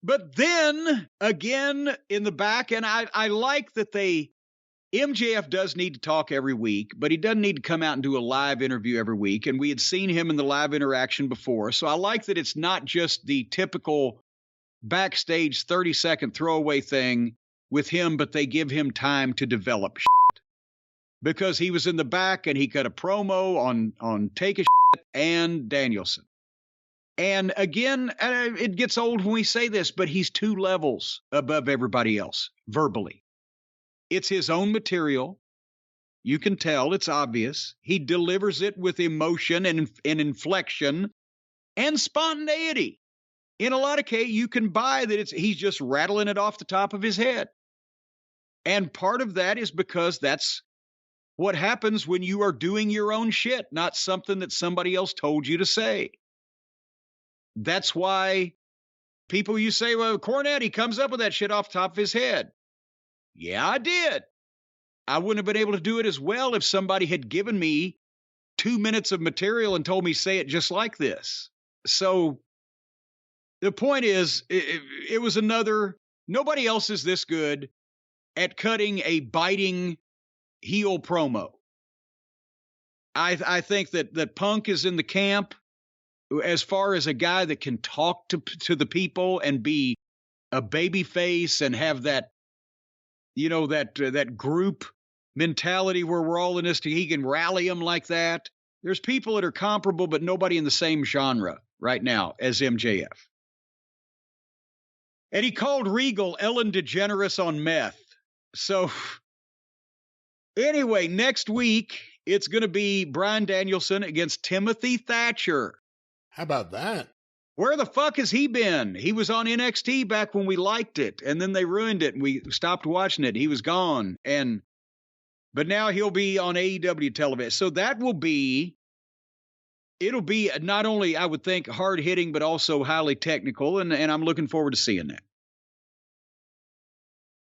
But then again in the back, and I like that MJF does need to talk every week, but he doesn't need to come out and do a live interview every week. And we had seen him in the live interaction before. So I like that it's not just the typical backstage 30-second throwaway thing with him, but they give him time to develop shit. Because he was in the back and he cut a promo on Take a Shit and Danielson. And again, it gets old when we say this, but he's 2 levels above everybody else verbally. It's his own material. You can tell, it's obvious. He delivers it with emotion and inflection and spontaneity. In a lot of cases, you can buy that he's just rattling it off the top of his head. And part of that is because that's what happens when you are doing your own shit, not something that somebody else told you to say. That's why people, you say, well, Cornette, he comes up with that shit off the top of his head. Yeah, I did. I wouldn't have been able to do it as well if somebody had given me 2 minutes of material and told me, say it just like this. So the point is, it was nobody else is this good at cutting a biting heel promo. I think that Punk is in the camp as far as a guy that can talk to the people and be a baby face and have that, that group mentality where we're all in this, he can rally them like that. There's people that are comparable, but nobody in the same genre right now as MJF. And he called Regal Ellen DeGeneres on meth. So anyway, next week, it's going to be Bryan Danielson against Timothy Thatcher. How about that? Where the fuck has he been? He was on NXT back when we liked it, and then they ruined it, and we stopped watching it. He was gone. But now he'll be on AEW television. So it'll be not only, I would think, hard-hitting, but also highly technical, and I'm looking forward to seeing that.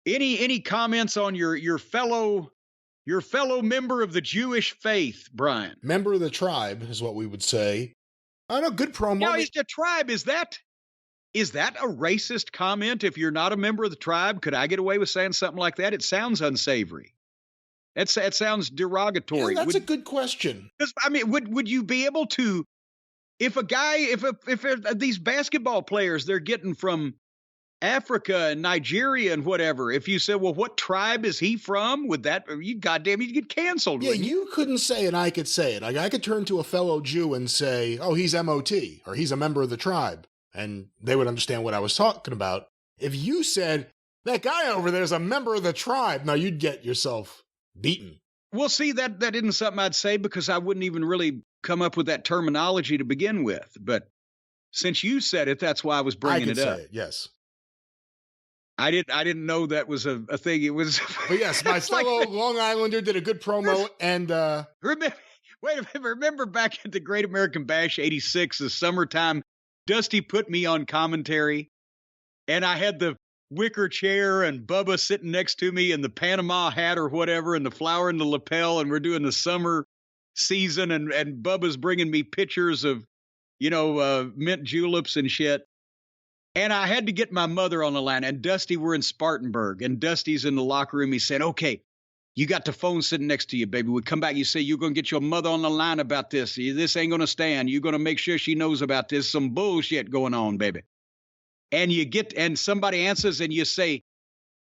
Any comments on your fellow member of the Jewish faith, Brian? Member of the tribe is what we would say. I know, good promo. Now, is the tribe, is that a racist comment? If you're not a member of the tribe, could I get away with saying something like that? It sounds unsavory. It sounds derogatory. Yeah, that's a good question. I mean, would you be able to, if these basketball players they're getting from Africa and Nigeria and whatever, if you said, well, what tribe is he from? Would that, you'd get canceled. Yeah, you couldn't say it, I could say it. Like, I could turn to a fellow Jew and say, oh, he's MOT, or he's a member of the tribe, and they would understand what I was talking about. If you said, that guy over there's a member of the tribe, now you'd get yourself beaten. Well, see, that isn't something I'd say because I wouldn't even really come up with that terminology to begin with. But since you said it, that's why I was bringing it up. Say it, yes. I didn't know that was a thing. It was. But yes, my fellow Long Islander did a good promo, and remember back at the Great American Bash '86, the summertime, Dusty put me on commentary, and I had the wicker chair and Bubba sitting next to me in the Panama hat or whatever, and the flower in the lapel, and we're doing the summer season, and Bubba's bringing me pictures of, mint juleps and shit. And I had to get my mother on the line, and Dusty, we're in Spartanburg, and Dusty's in the locker room. He said, okay, you got the phone sitting next to you, baby. We come back, you say, you're going to get your mother on the line about this. This ain't going to stand. You're going to make sure she knows about this. Some bullshit going on, baby. And somebody answers, and you say,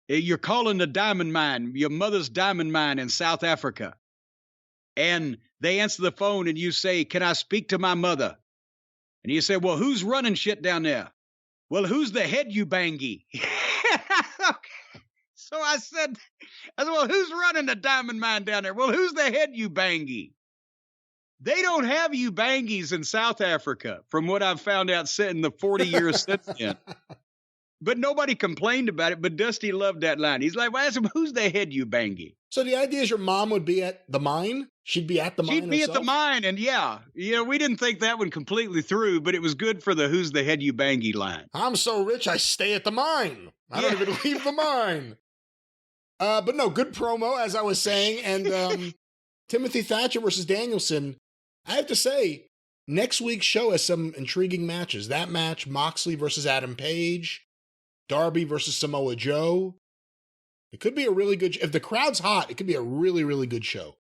you're calling the diamond mine, your mother's diamond mine in South Africa. And they answer the phone, and you say, can I speak to my mother? And you say, well, who's running shit down there? Well, who's the head, you bangy? So I said, well, who's running the diamond mine down there? Well, who's the head, you bangy? They don't have you bangies in South Africa, from what I've found out in the 40 years since then. But nobody complained about it, but Dusty loved that line. He's like, well, I asked him, who's the head, you bangy? So the idea is your mom would be at the mine? She'd be at the mine She'd be herself? at the mine, and we didn't think that one completely through, but it was good for the who's the head, you bangy line. I'm so rich, I stay at the mine. I don't even leave the mine. But no, good promo, as I was saying, and Timothy Thatcher versus Danielson, I have to say, next week's show has some intriguing matches. That match, Moxley versus Adam Page, Darby versus Samoa Joe. It could be a really good, if the crowd's hot, it could be a really, really good show.